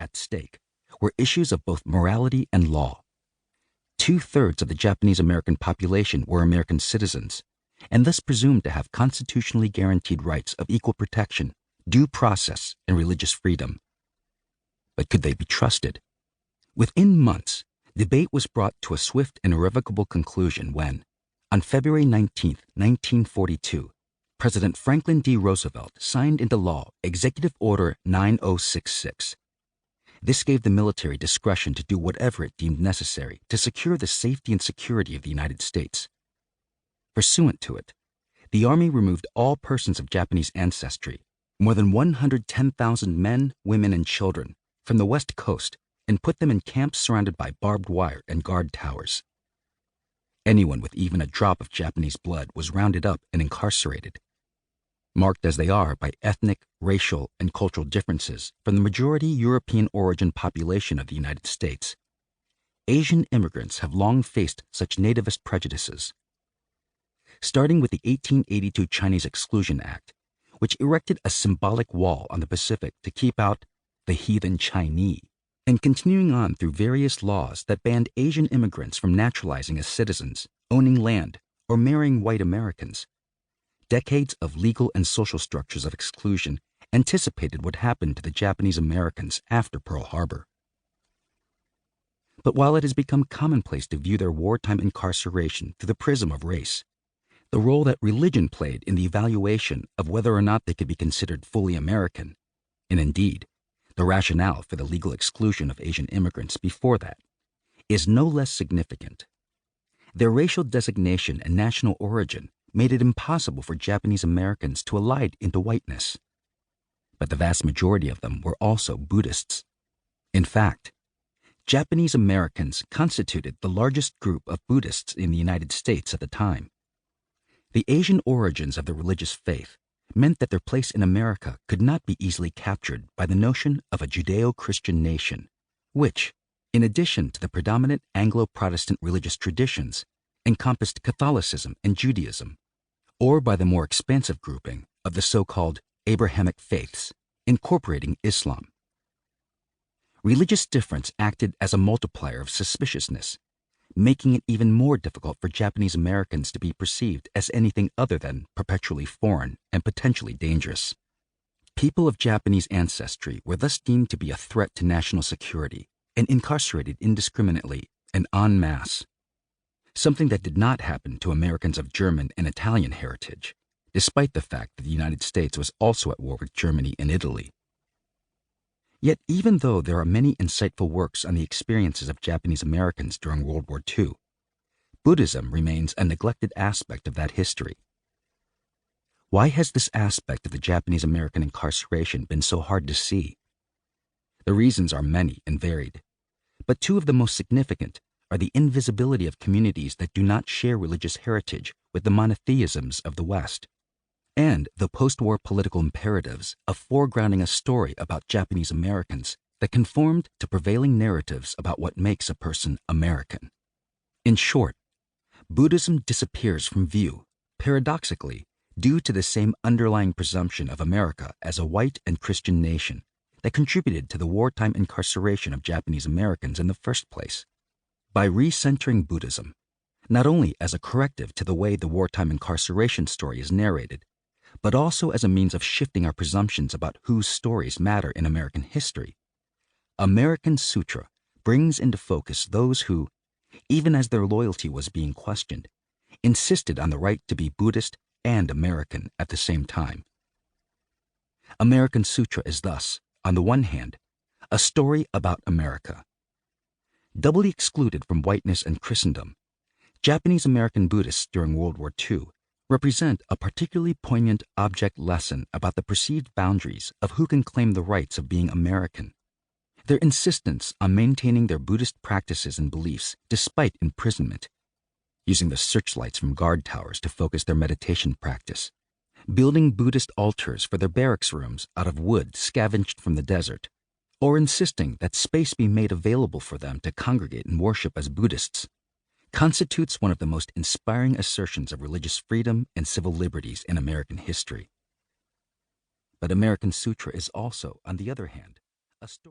at stake were issues of both morality and law. 2/3 of the Japanese American population were American citizens, and thus presumed to have constitutionally guaranteed rights of equal protection, due process, and religious freedom. But could they be trusted? Within months, debate was brought to a swift and irrevocable conclusion when, on February 19, 1942, President Franklin D. Roosevelt signed into law Executive Order 9066. This gave the military discretion to do whatever it deemed necessary to secure the safety and security of the United States. Pursuant to it, the Army removed all persons of Japanese ancestry, more than 110,000 men, women, and children, from the West Coast and put them in camps surrounded by barbed wire and guard towers. Anyone with even a drop of Japanese blood was rounded up and incarcerated. Marked as they are by ethnic, racial, and cultural differences from the majority European origin population of the United States, Asian immigrants have long faced such nativist prejudices. Starting with the 1882 Chinese Exclusion Act, which erected a symbolic wall on the Pacific to keep out the heathen Chinese, and continuing on through various laws that banned Asian immigrants from naturalizing as citizens, owning land, or marrying white Americans. Decades of legal and social structures of exclusion anticipated what happened to the Japanese Americans after Pearl Harbor. But while it has become commonplace to view their wartime incarceration through the prism of race, the role that religion played in the evaluation of whether or not they could be considered fully American, and indeed, the rationale for the legal exclusion of Asian immigrants before that, is no less significant. Their racial designation and national origin made it impossible for Japanese Americans to elide into whiteness. But the vast majority of them were also Buddhists. In fact, Japanese Americans constituted the largest group of Buddhists in the United States at the time. The Asian origins of the religious faith meant that their place in America could not be easily captured by the notion of a Judeo-Christian nation, which, in addition to the predominant Anglo-Protestant religious traditions, encompassed Catholicism and Judaism, or by the more expansive grouping of the so-called Abrahamic faiths, incorporating Islam. Religious difference acted as a multiplier of suspiciousness, making it even more difficult for Japanese Americans to be perceived as anything other than perpetually foreign and potentially dangerous. People of Japanese ancestry were thus deemed to be a threat to national security and incarcerated indiscriminately and en masse, something that did not happen to Americans of German and Italian heritage, despite the fact that the United States was also at war with Germany and Italy. Yet even though there are many insightful works on the experiences of Japanese Americans during World War II, Buddhism remains a neglected aspect of that history. Why has this aspect of the Japanese American incarceration been so hard to see? The reasons are many and varied, but two of the most significant are the invisibility of communities that do not share religious heritage with the monotheisms of the West, and the post-war political imperatives of foregrounding a story about Japanese Americans that conformed to prevailing narratives about what makes a person American. In short, Buddhism disappears from view, paradoxically, due to the same underlying presumption of America as a white and Christian nation that contributed to the wartime incarceration of Japanese Americans in the first place. By recentering Buddhism, not only as a corrective to the way the wartime incarceration story is narrated, but also as a means of shifting our presumptions about whose stories matter in American history, American Sutra brings into focus those who, even as their loyalty was being questioned, insisted on the right to be Buddhist and American at the same time. American Sutra is thus, on the one hand, a story about America. Doubly excluded from whiteness and Christendom, Japanese American Buddhists during World War II represent a particularly poignant object lesson about the perceived boundaries of who can claim the rights of being American. Their insistence on maintaining their Buddhist practices and beliefs despite imprisonment, using the searchlights from guard towers to focus their meditation practice, building Buddhist altars for their barracks rooms out of wood scavenged from the desert, or insisting that space be made available for them to congregate and worship as Buddhists, constitutes one of the most inspiring assertions of religious freedom and civil liberties in American history. But American Sutra is also, on the other hand, a story